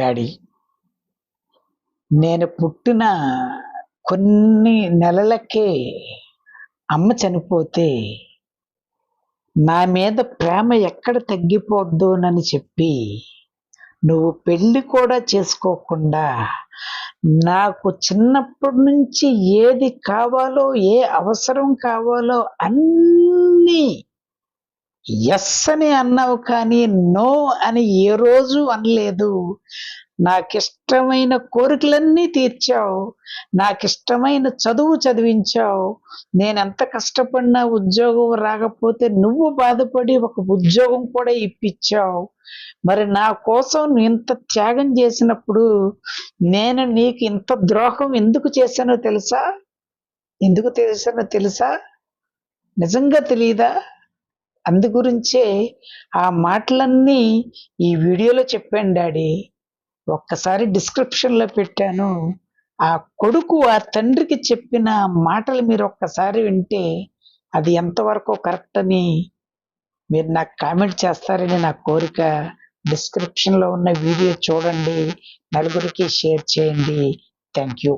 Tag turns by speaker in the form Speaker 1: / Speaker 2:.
Speaker 1: Daddy, నేను పుట్టిన కొన్ని నెలలకే అమ్మ చనిపోతే నా మీద ప్రేమ ఎక్కడ తగ్గిపోద్దోనని చెప్పి నువ్వు పెళ్లి కూడా చేసుకోకుండా నాకు చిన్నప్పటి నుంచి ఏది కావాలో, ఏ అవసరం కావాలో అన్నీ ఎస్ అని అన్నావు, కానీ నో అని ఏ రోజు అనలేదు. నాకిష్టమైన కోరికలన్నీ తీర్చావు, నాకిష్టమైన చదువు చదివించావు. నేనెంత కష్టపడినా ఉద్యోగం రాకపోతే నువ్వు బాధపడి ఒక ఉద్యోగం కూడా ఇప్పించావు. మరి నా కోసం నువ్వు ఇంత త్యాగం చేసినప్పుడు నేను నీకు ఇంత ద్రోహం ఎందుకు చేశానో తెలుసా? నిజంగా తెలీదా? అందుగురించే ఆ మాటలన్నీ ఈ వీడియోలో చెప్పాను డాడీ. ఒక్కసారి డిస్క్రిప్షన్లో పెట్టాను. ఆ కొడుకు ఆ తండ్రికి చెప్పిన మాటలు మీరు ఒక్కసారి వింటే అది ఎంతవరకు కరెక్ట్ అని మీరు నాకు కామెంట్ చేస్తారని నా కోరిక. డిస్క్రిప్షన్లో ఉన్న వీడియో చూడండి, నలుగురికి షేర్ చేయండి. Thank you.